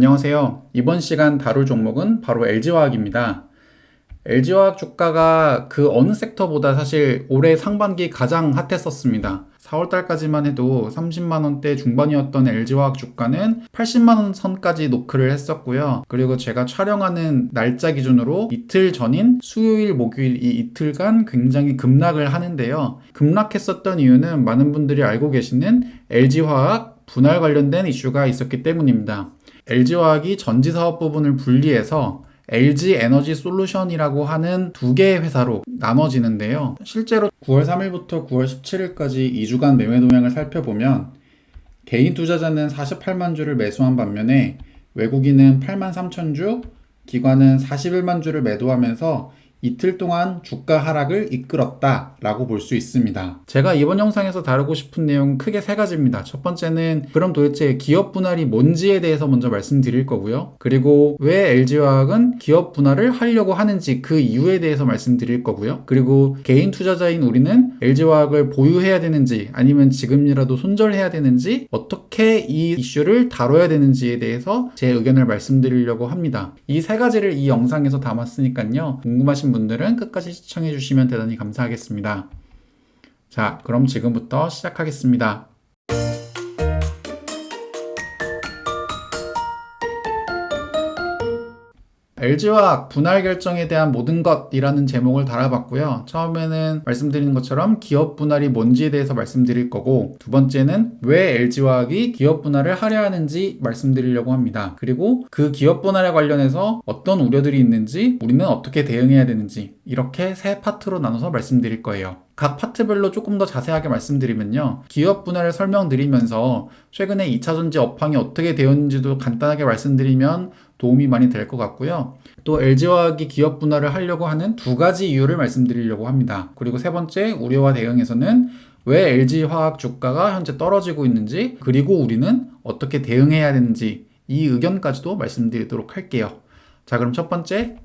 안녕하세요. 이번 시간 다룰 종목은 바로 LG화학입니다. LG화학 주가가 그 어느 섹터보다 사실 올해 상반기 가장 핫했었습니다. 4월달까지만 해도 30만원대 중반이었던 LG화학 주가는 80만원 선까지 노크를 했었고요. 그리고 제가 촬영하는 날짜 기준으로 이틀 전인 수요일, 목요일 이 이틀간 굉장히 급락을 하는데요. 급락했었던 이유는 많은 분들이 알고 계시는 LG화학 분할 관련된 이슈가 있었기 때문입니다. LG화학이 전지사업 부분을 분리해서 LG에너지 솔루션이라고 하는 두 개의 회사로 나눠지는데요. 실제로 9월 3일부터 9월 17일까지 2주간 매매 동향을 살펴보면 개인 투자자는 48만 주를 매수한 반면에 외국인은 8만 3천 주, 기관은 41만 주를 매도하면서 이틀 동안 주가 하락을 이끌었다라고 볼 수 있습니다. 제가 이번 영상에서 다루고 싶은 내용은 크게 세 가지입니다. 첫 번째는 그럼 도대체 기업 분할이 뭔지에 대해서 먼저 말씀드릴 거고요. 그리고 왜 LG화학은 기업 분할을 하려고 하는지 그 이유에 대해서 말씀드릴 거고요. 그리고 개인 투자자인 우리는 LG화학을 보유해야 되는지 아니면 지금이라도 손절해야 되는지 어떻게 이 이슈를 다뤄야 되는지에 대해서 제 의견을 말씀드리려고 합니다. 이 세 가지를 이 영상에서 담았으니까요. 궁금하신 분들은 끝까지 시청해 주시면 대단히 감사하겠습니다. 자, 그럼 지금부터 시작하겠습니다. LG화학 분할 결정에 대한 모든 것이라는 제목을 달아봤고요. 처음에는 말씀드린 것처럼 기업 분할이 뭔지에 대해서 말씀드릴 거고, 두 번째는 왜 LG화학이 기업 분할을 하려 하는지 말씀드리려고 합니다. 그리고 그 기업 분할에 관련해서 어떤 우려들이 있는지, 우리는 어떻게 대응해야 되는지, 이렇게 세 파트로 나눠서 말씀드릴 거예요. 각 파트별로 조금 더 자세하게 말씀드리면요. 기업 분할을 설명드리면서 최근에 2차전지 업황이 어떻게 되었는지도 간단하게 말씀드리면 도움이 많이 될 것 같고요. 또 LG화학이 기업 분할을 하려고 하는 두 가지 이유를 말씀드리려고 합니다. 그리고 세 번째, 우려와 대응에서는 왜 LG화학 주가가 현재 떨어지고 있는지, 그리고 우리는 어떻게 대응해야 되는지 이 의견까지도 말씀드리도록 할게요. 자, 그럼 첫 번째,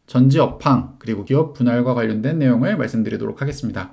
전지 업황 그리고 기업 분할과 관련된 내용을 말씀드리도록 하겠습니다.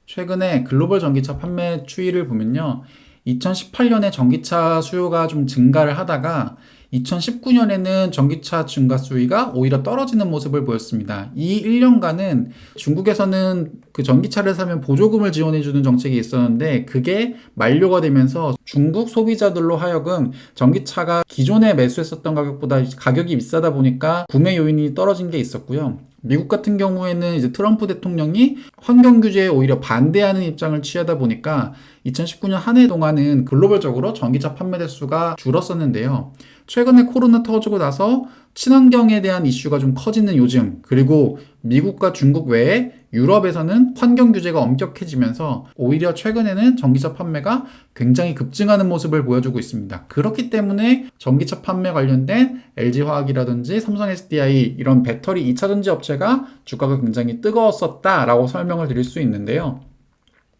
최근에 글로벌 전기차 판매 추이를 보면요. 2018년에 전기차 수요가 좀 증가를 하다가 2019년에는 전기차 증가 수위가 오히려 떨어지는 모습을 보였습니다. 이 1년간은 중국에서는 그 전기차를 사면 보조금을 지원해주는 정책이 있었는데 그게 만료가 되면서 중국 소비자들로 하여금 전기차가 기존에 매수했었던 가격보다 가격이 비싸다 보니까 구매 요인이 떨어진 게 있었고요. 미국 같은 경우에는 이제 트럼프 대통령이 환경 규제에 오히려 반대하는 입장을 취하다 보니까 2019년 한 해 동안은 글로벌적으로 전기차 판매 대수가 줄었었는데요. 최근에 코로나 터지고 나서 친환경에 대한 이슈가 좀 커지는 요즘, 그리고 미국과 중국 외에 유럽에서는 환경 규제가 엄격해지면서 오히려 최근에는 전기차 판매가 굉장히 급증하는 모습을 보여주고 있습니다. 그렇기 때문에 전기차 판매 관련된 LG화학이라든지 삼성 SDI 이런 배터리 2차전지 업체가 주가가 굉장히 뜨거웠었다라고 설명을 드릴 수 있는데요.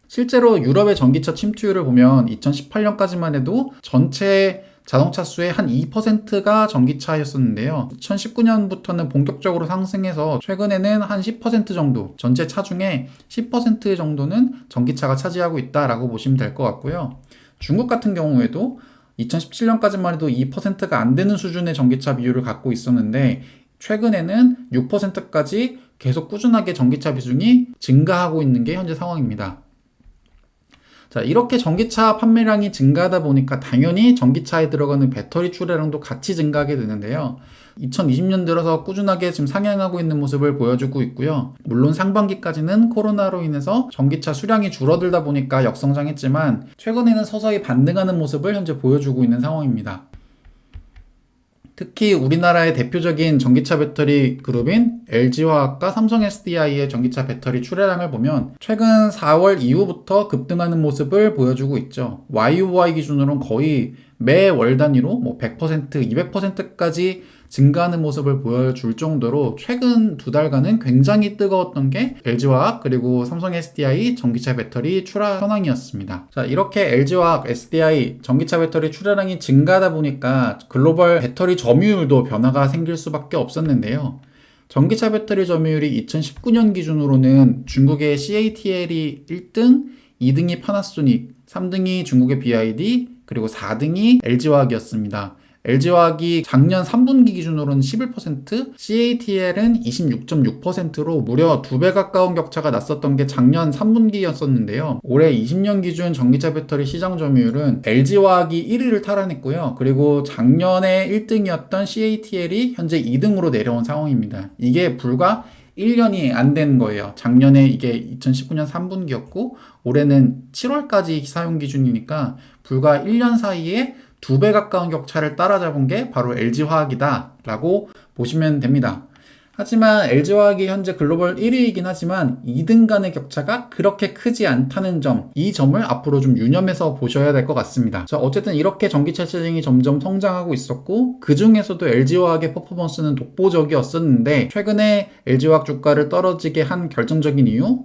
실제로 유럽의 전기차 침투율을 보면 2018년까지만 해도 전체 자동차 수의 한 2%가 전기차였었는데요. 2019년부터는 본격적으로 상승해서 최근에는 한 10% 정도, 전체 차 중에 10% 정도는 전기차가 차지하고 있다라고 보시면 될 것 같고요. 중국 같은 경우에도 2017년까지만 해도 2%가 안 되는 수준의 전기차 비율을 갖고 있었는데 최근에는 6%까지 계속 꾸준하게 전기차 비중이 증가하고 있는 게 현재 상황입니다. 자, 이렇게 전기차 판매량이 증가하다 보니까 당연히 전기차에 들어가는 배터리 출하량도 같이 증가하게 되는데요. 2020년 들어서 꾸준하게 지금 상향하고 있는 모습을 보여주고 있고요. 물론 상반기까지는 코로나로 인해서 전기차 수량이 줄어들다 보니까 역성장했지만 최근에는 서서히 반등하는 모습을 현재 보여주고 있는 상황입니다. 특히 우리나라의 대표적인 전기차 배터리 그룹인 LG화학과 삼성 SDI의 전기차 배터리 출하량을 보면 최근 4월 이후부터 급등하는 모습을 보여주고 있죠. YOY 기준으로는 거의 매월 단위로 100%, 200%까지 증가하는 모습을 보여줄 정도로 최근 두 달간은 굉장히 뜨거웠던 게 LG화학 그리고 삼성 SDI 전기차 배터리 출하 현황이었습니다. 자, 이렇게 LG화학, SDI 전기차 배터리 출하량이 증가하다 보니까 글로벌 배터리 점유율도 변화가 생길 수밖에 없었는데요. 전기차 배터리 점유율이 2019년 기준으로는 중국의 CATL이 1등, 2등이 파나소닉, 3등이 중국의 BYD, 그리고 4등이 LG화학이었습니다. LG화학이 작년 3분기 기준으로는 11%, CATL은 26.6%로 무려 2배 가까운 격차가 났었던 게 작년 3분기였었는데요. 올해 20년 기준 전기차 배터리 시장 점유율은 LG화학이 1위를 탈환했고요. 그리고 작년에 1등이었던 CATL이 현재 2등으로 내려온 상황입니다. 이게 불과 1년이 안 된 거예요. 작년에 이게 2019년 3분기였고 올해는 7월까지 사용 기준이니까 불과 1년 사이에 2배 가까운 격차를 따라잡은 게 바로 LG화학이다 라고 보시면 됩니다. 하지만 LG화학이 현재 글로벌 1위이긴 하지만 2등 간의 격차가 그렇게 크지 않다는 점, 이 점을 앞으로 좀 유념해서 보셔야 될 것 같습니다. 자, 어쨌든 이렇게 전기차 시장이 점점 성장하고 있었고 그 중에서도 LG화학의 퍼포먼스는 독보적이었었는데 최근에 LG화학 주가를 떨어지게 한 결정적인 이유?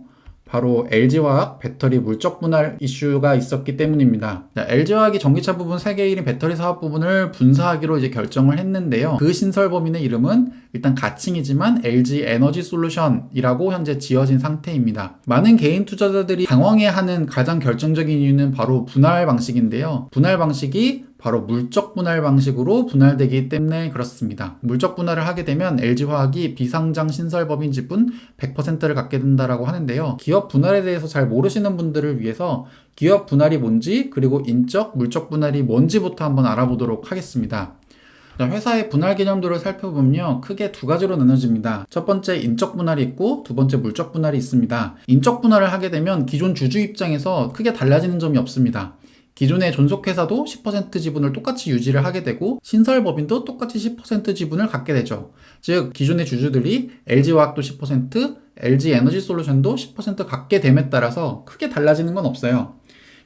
바로 LG화학 배터리 물적 분할 이슈가 있었기 때문입니다. LG화학이 전기차 부분 세계 1위 배터리 사업 부분을 분사하기로 이제 결정을 했는데요. 그 신설범인의 이름은 일단 가칭이지만 LG 에너지 솔루션이라고 현재 지어진 상태입니다. 많은 개인 투자자들이 당황해하는 가장 결정적인 이유는 바로 분할 방식인데요. 분할 방식이 바로 물적 분할 방식으로 분할되기 때문에 그렇습니다. 물적 분할을 하게 되면 LG화학이 비상장 신설법인 지분 100%를 갖게 된다라고 하는데요. 기업 분할에 대해서 잘 모르시는 분들을 위해서 기업 분할이 뭔지 그리고 인적, 물적 분할이 뭔지부터 한번 알아보도록 하겠습니다. 회사의 분할 개념들을 살펴보면요. 크게 두 가지로 나눠집니다. 첫 번째 인적 분할이 있고 두 번째 물적 분할이 있습니다. 인적 분할을 하게 되면 기존 주주 입장에서 크게 달라지는 점이 없습니다. 기존의 존속회사도 10% 지분을 똑같이 유지를 하게 되고 신설법인도 똑같이 10% 지분을 갖게 되죠. 즉 기존의 주주들이 LG화학도 10%, LG에너지솔루션도 10% 갖게 됨에 따라서 크게 달라지는 건 없어요.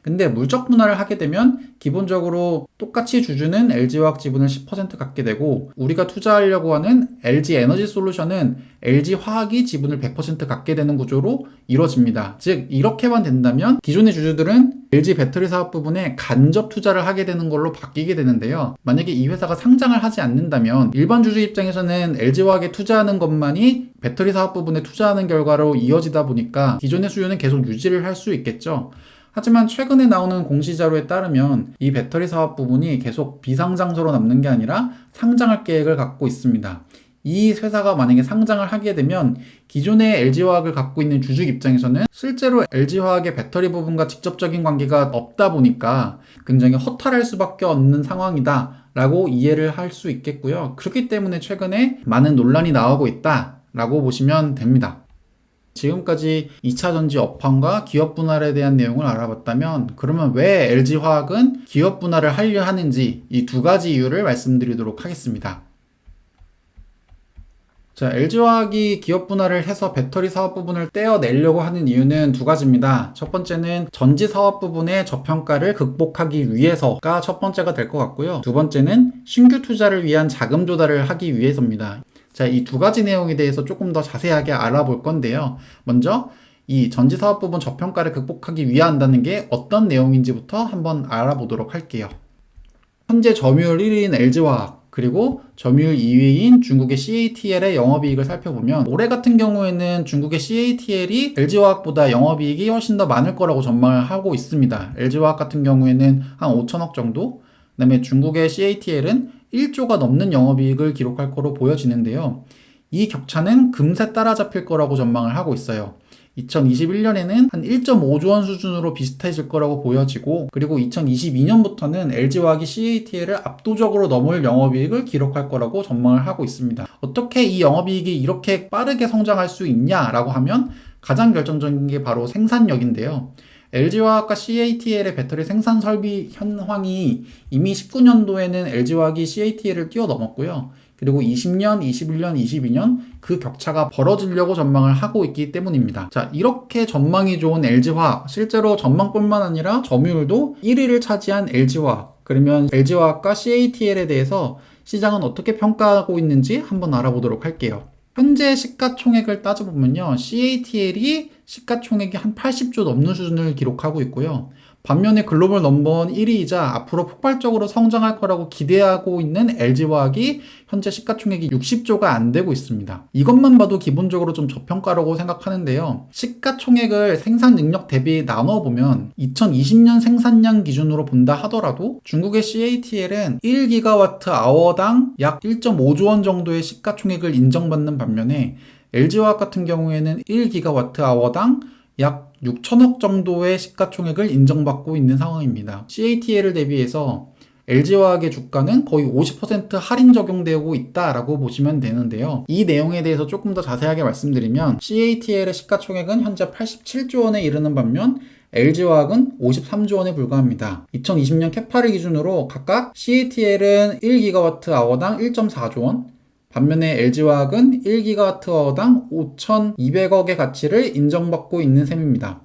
근데 물적 분할을 하게 되면 기본적으로 똑같이 주주는 LG화학 지분을 10% 갖게 되고 우리가 투자하려고 하는 LG에너지솔루션은 LG화학이 지분을 100% 갖게 되는 구조로 이루어집니다. 즉 이렇게만 된다면 기존의 주주들은 LG 배터리 사업 부분에 간접 투자를 하게 되는 걸로 바뀌게 되는데요. 만약에 이 회사가 상장을 하지 않는다면 일반 주주 입장에서는 LG화학에 투자하는 것만이 배터리 사업 부분에 투자하는 결과로 이어지다 보니까 기존의 수요는 계속 유지를 할 수 있겠죠. 하지만 최근에 나오는 공시자료에 따르면 이 배터리 사업 부분이 계속 비상장소로 남는 게 아니라 상장할 계획을 갖고 있습니다. 이 회사가 만약에 상장을 하게 되면 기존의 LG화학을 갖고 있는 주주 입장에서는 실제로 LG화학의 배터리 부분과 직접적인 관계가 없다 보니까 굉장히 허탈할 수밖에 없는 상황이다 라고 이해를 할 수 있겠고요. 그렇기 때문에 최근에 많은 논란이 나오고 있다 라고 보시면 됩니다. 지금까지 2차전지 업황과 기업 분할에 대한 내용을 알아봤다면 그러면 왜 LG화학은 기업 분할을 하려 하는지 이 두 가지 이유를 말씀드리도록 하겠습니다. 자, LG화학이 기업 분할을 해서 배터리 사업 부분을 떼어내려고 하는 이유는 두 가지입니다. 첫 번째는 전지 사업 부분의 저평가를 극복하기 위해서가 첫 번째가 될 것 같고요. 두 번째는 신규 투자를 위한 자금 조달을 하기 위해서입니다. 자, 이 두 가지 내용에 대해서 조금 더 자세하게 알아볼 건데요. 먼저 이 전지 사업 부분 저평가를 극복하기 위한다는 게 어떤 내용인지부터 한번 알아보도록 할게요. 현재 점유율 1위인 LG화학 그리고 점유율 2위인 중국의 CATL의 영업이익을 살펴보면 올해 같은 경우에는 중국의 CATL이 LG화학보다 영업이익이 훨씬 더 많을 거라고 전망을 하고 있습니다. LG화학 같은 경우에는 한 5천억 정도, 그 다음에 중국의 CATL은 1조가 넘는 영업이익을 기록할 거로 보여지는데요. 이 격차는 금세 따라잡힐 거라고 전망을 하고 있어요. 2021년에는 한 1.5조 원 수준으로 비슷해질 거라고 보여지고 그리고 2022년부터는 LG화학이 CATL을 압도적으로 넘을 영업이익을 기록할 거라고 전망을 하고 있습니다. 어떻게 이 영업이익이 이렇게 빠르게 성장할 수 있냐라고 하면 가장 결정적인 게 바로 생산력인데요. LG화학과 CATL의 배터리 생산 설비 현황이 이미 19년도에는 LG화학이 CATL을 뛰어넘었고요. 그리고 20년, 21년, 22년 그 격차가 벌어지려고 전망을 하고 있기 때문입니다. 자, 이렇게 전망이 좋은 LG화학, 실제로 전망뿐만 아니라 점유율도 1위를 차지한 LG화학. 그러면 LG화학과 CATL에 대해서 시장은 어떻게 평가하고 있는지 한번 알아보도록 할게요. 현재 시가총액을 따져보면요. CATL이 시가총액이 한 80조 넘는 수준을 기록하고 있고요. 반면에 글로벌 넘버원 1위이자 앞으로 폭발적으로 성장할 거라고 기대하고 있는 LG화학이 현재 시가총액이 60조가 안 되고 있습니다. 이것만 봐도 기본적으로 좀 저평가라고 생각하는데요. 시가총액을 생산 능력 대비 나눠보면 2020년 생산량 기준으로 본다 하더라도 중국의 CATL은 1GWh당 약 1.5조 원 정도의 시가총액을 인정받는 반면에 LG화학 같은 경우에는 1GWh당 약 6천억 정도의 시가총액을 인정받고 있는 상황입니다. CATL을 대비해서 LG화학의 주가는 거의 50% 할인 적용되고 있다라고 보시면 되는데요. 이 내용에 대해서 조금 더 자세하게 말씀드리면 CATL의 시가총액은 현재 87조 원에 이르는 반면 LG화학은 53조 원에 불과합니다. 2020년 캐파를 기준으로 각각 CATL은 1GWh당 1.4조 원, 반면에 LG화학은 1GWh당 5,200억의 가치를 인정받고 있는 셈입니다.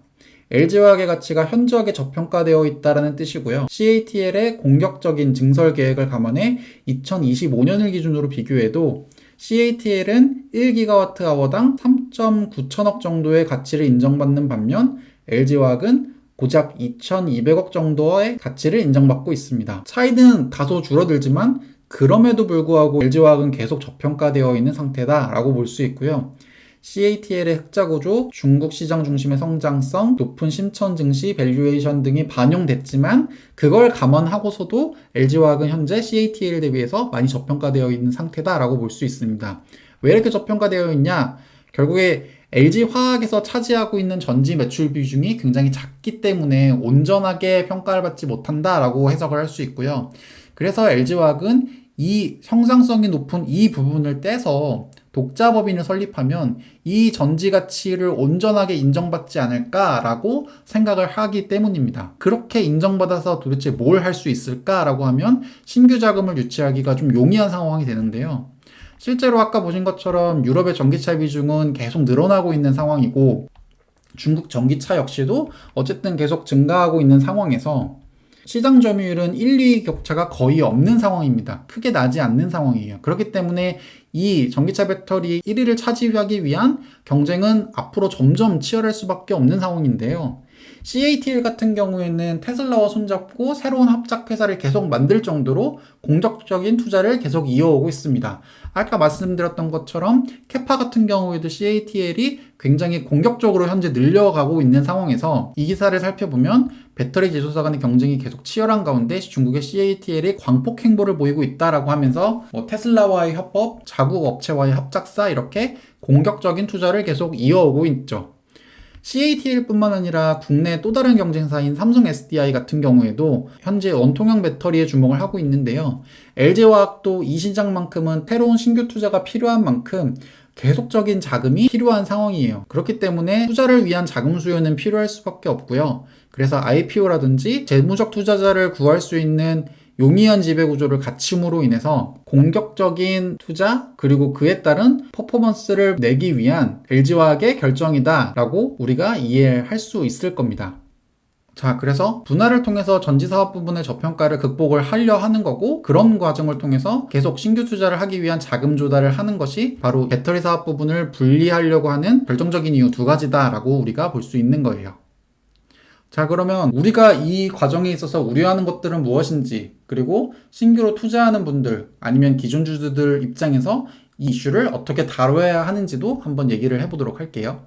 LG화학의 가치가 현저하게 저평가되어 있다는 뜻이고요. CATL의 공격적인 증설 계획을 감안해 2025년을 기준으로 비교해도 CATL은 1GWh당 3.9천억 정도의 가치를 인정받는 반면 LG화학은 고작 2,200억 정도의 가치를 인정받고 있습니다. 차이는 다소 줄어들지만 그럼에도 불구하고 LG화학은 계속 저평가되어 있는 상태다라고 볼 수 있고요. CATL의 흑자 구조, 중국 시장 중심의 성장성, 높은 심천 증시, 밸류에이션 등이 반영됐지만 그걸 감안하고서도 LG화학은 현재 CATL 대비해서 많이 저평가되어 있는 상태다라고 볼 수 있습니다. 왜 이렇게 저평가되어 있냐? 결국에 LG화학에서 차지하고 있는 전지 매출 비중이 굉장히 작기 때문에 온전하게 평가를 받지 못한다라고 해석을 할 수 있고요. 그래서 LG화학은 이 형상성이 높은 이 부분을 떼서 독자법인을 설립하면 이 전지 가치를 온전하게 인정받지 않을까라고 생각을 하기 때문입니다. 그렇게 인정받아서 도대체 뭘 할 수 있을까라고 하면 신규 자금을 유치하기가 좀 용이한 상황이 되는데요. 실제로 아까 보신 것처럼 유럽의 전기차 비중은 계속 늘어나고 있는 상황이고 중국 전기차 역시도 어쨌든 계속 증가하고 있는 상황에서 시장 점유율은 1, 2위 격차가 거의 없는 상황입니다. 크게 나지 않는 상황이에요. 그렇기 때문에 이 전기차 배터리 1위를 차지하기 위한 경쟁은 앞으로 점점 치열할 수밖에 없는 상황인데요. CATL 같은 경우에는 테슬라와 손잡고 새로운 합작회사를 계속 만들 정도로 공격적인 투자를 계속 이어오고 있습니다. 아까 말씀드렸던 것처럼 캐파 같은 경우에도 CATL이 굉장히 공격적으로 현재 늘려가고 있는 상황에서 이 기사를 살펴보면 배터리 제조사 간의 경쟁이 계속 치열한 가운데 중국의 CATL이 광폭 행보를 보이고 있다라고 하면서 테슬라와의 협업, 자국 업체와의 합작사 이렇게 공격적인 투자를 계속 이어오고 있죠. CATL뿐만 아니라 국내 또 다른 경쟁사인 삼성 SDI 같은 경우에도 현재 원통형 배터리에 주목을 하고 있는데요. LG화학도 이 시장만큼은 새로운 신규 투자가 필요한 만큼 계속적인 자금이 필요한 상황이에요. 그렇기 때문에 투자를 위한 자금 수요는 필요할 수밖에 없고요. 그래서 IPO라든지 재무적 투자자를 구할 수 있는 용이한 지배구조를 갖춤으로 인해서 공격적인 투자 그리고 그에 따른 퍼포먼스를 내기 위한 LG화학의 결정이다 라고 우리가 이해할 수 있을 겁니다. 자, 그래서 분할을 통해서 전지사업 부분의 저평가를 극복을 하려 하는 거고 그런 과정을 통해서 계속 신규 투자를 하기 위한 자금 조달을 하는 것이 바로 배터리 사업 부분을 분리하려고 하는 결정적인 이유 두 가지다 라고 우리가 볼 수 있는 거예요. 자, 그러면 우리가 이 과정에 있어서 우려하는 것들은 무엇인지 그리고 신규로 투자하는 분들 아니면 기존 주주들 입장에서 이 이슈를 어떻게 다뤄야 하는지도 한번 얘기를 해보도록 할게요.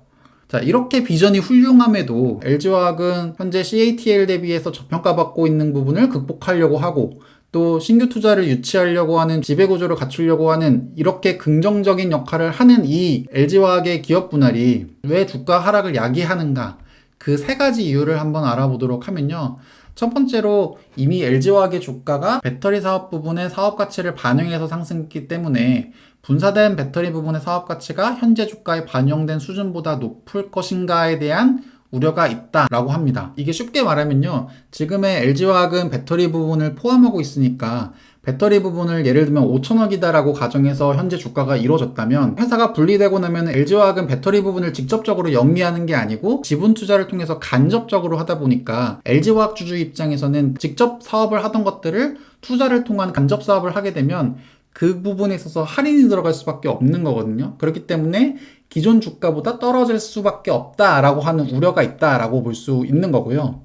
자, 이렇게 비전이 훌륭함에도 LG화학은 현재 CATL 대비해서 저평가받고 있는 부분을 극복하려고 하고 또 신규 투자를 유치하려고 하는 지배구조를 갖추려고 하는 이렇게 긍정적인 역할을 하는 이 LG화학의 기업 분할이 왜 주가 하락을 야기하는가 그 세 가지 이유를 한번 알아보도록 하면요. 첫 번째로 이미 LG화학의 주가가 배터리 사업 부분의 사업 가치를 반영해서 상승했기 때문에 분사된 배터리 부분의 사업 가치가 현재 주가에 반영된 수준보다 높을 것인가에 대한 우려가 있다라고 합니다. 이게 쉽게 말하면요. 지금의 LG화학은 배터리 부분을 포함하고 있으니까 배터리 부분을 예를 들면 5천억이다라고 가정해서 현재 주가가 이루어졌다면 회사가 분리되고 나면 LG화학은 배터리 부분을 직접적으로 영위하는 게 아니고 지분 투자를 통해서 간접적으로 하다 보니까 LG화학 주주 입장에서는 직접 사업을 하던 것들을 투자를 통한 간접 사업을 하게 되면 그 부분에 있어서 할인이 들어갈 수밖에 없는 거거든요. 그렇기 때문에 기존 주가보다 떨어질 수밖에 없다라고 하는 우려가 있다라고 볼 수 있는 거고요.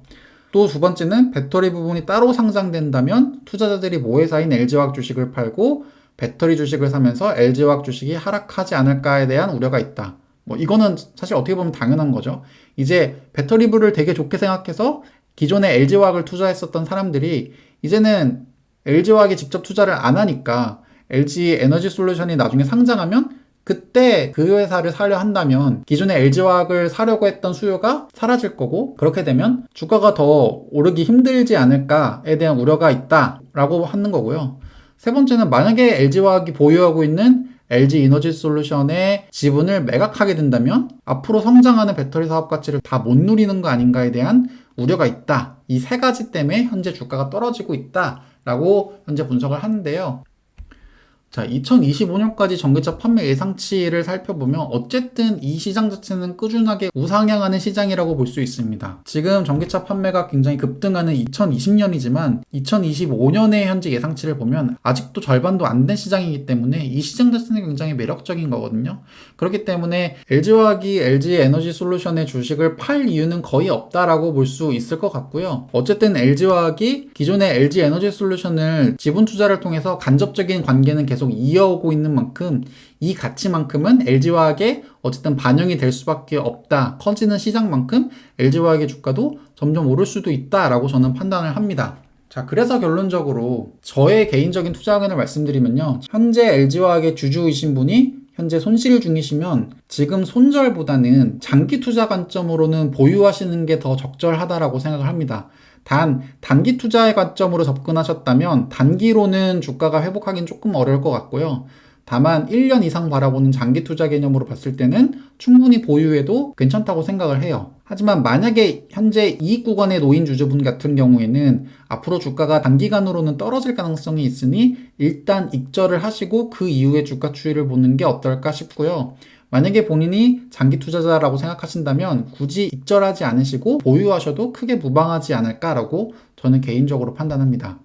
또 두 번째는 배터리 부분이 따로 상장된다면 투자자들이 모회사인 LG화학 주식을 팔고 배터리 주식을 사면서 LG화학 주식이 하락하지 않을까에 대한 우려가 있다. 뭐 이거는 사실 어떻게 보면 당연한 거죠. 이제 배터리부를 되게 좋게 생각해서 기존에 LG화학을 투자했었던 사람들이 이제는 LG화학에 직접 투자를 안 하니까 LG 에너지 솔루션이 나중에 상장하면 그때 그 회사를 사려 한다면 기존에 LG화학을 사려고 했던 수요가 사라질 거고, 그렇게 되면 주가가 더 오르기 힘들지 않을까에 대한 우려가 있다라고 하는 거고요. 세 번째는 만약에 LG화학이 보유하고 있는 LG 이너지 솔루션의 지분을 매각하게 된다면 앞으로 성장하는 배터리 사업 가치를 다 못 누리는 거 아닌가에 대한 우려가 있다. 이 세 가지 때문에 현재 주가가 떨어지고 있다라고 현재 분석을 하는데요. 자, 2025년까지 전기차 판매 예상치를 살펴보면 어쨌든 이 시장 자체는 꾸준하게 우상향하는 시장이라고 볼 수 있습니다. 지금 전기차 판매가 굉장히 급등하는 2020년이지만 2025년의 현재 예상치를 보면 아직도 절반도 안 된 시장이기 때문에 이 시장 자체는 굉장히 매력적인 거거든요. 그렇기 때문에 LG화학이 LG 에너지 솔루션의 주식을 팔 이유는 거의 없다라고 볼 수 있을 것 같고요. 어쨌든 LG화학이 기존의 LG 에너지 솔루션을 지분 투자를 통해서 간접적인 관계는 계속 이어오고 있는 만큼 이 가치만큼은 LG화학에 어쨌든 반영이 될 수밖에 없다. 커지는 시장만큼 LG화학의 주가도 점점 오를 수도 있다라고 저는 판단을 합니다. 자, 그래서 결론적으로 저의 개인적인 투자 의견을 말씀드리면요. 현재 LG화학의 주주이신 분이 현재 손실 중이시면 지금 손절보다는 장기 투자 관점으로는 보유하시는 게 더 적절하다라고 생각을 합니다. 단기 투자의 관점으로 접근하셨다면 단기로는 주가가 회복하기는 조금 어려울 것 같고요. 다만 1년 이상 바라보는 장기 투자 개념으로 봤을 때는 충분히 보유해도 괜찮다고 생각을 해요. 하지만 만약에 현재 이익 구간에 놓인 주주분 같은 경우에는 앞으로 주가가 단기간으로는 떨어질 가능성이 있으니 일단 익절을 하시고 그 이후에 주가 추이를 보는 게 어떨까 싶고요. 만약에 본인이 장기 투자자라고 생각하신다면 굳이 익절하지 않으시고 보유하셔도 크게 무방하지 않을까라고 저는 개인적으로 판단합니다.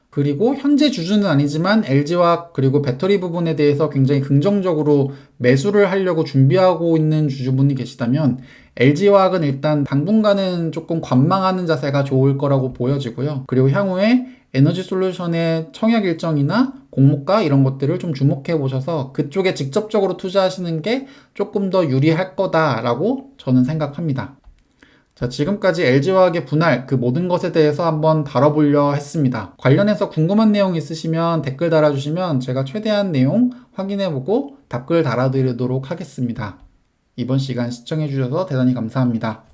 그리고 현재 주주는 아니지만 LG화학 그리고 배터리 부분에 대해서 굉장히 긍정적으로 매수를 하려고 준비하고 있는 주주분이 계시다면 LG화학은 일단 당분간은 조금 관망하는 자세가 좋을 거라고 보여지고요. 그리고 향후에 에너지 솔루션의 청약 일정이나 공모가 이런 것들을 좀 주목해 보셔서 그쪽에 직접적으로 투자하시는 게 조금 더 유리할 거다라고 저는 생각합니다. 자, 지금까지 LG화학의 분할 그 모든 것에 대해서 한번 다뤄보려 했습니다. 관련해서 궁금한 내용 있으시면 댓글 달아주시면 제가 최대한 내용 확인해보고 답글 달아드리도록 하겠습니다. 이번 시간 시청해주셔서 대단히 감사합니다.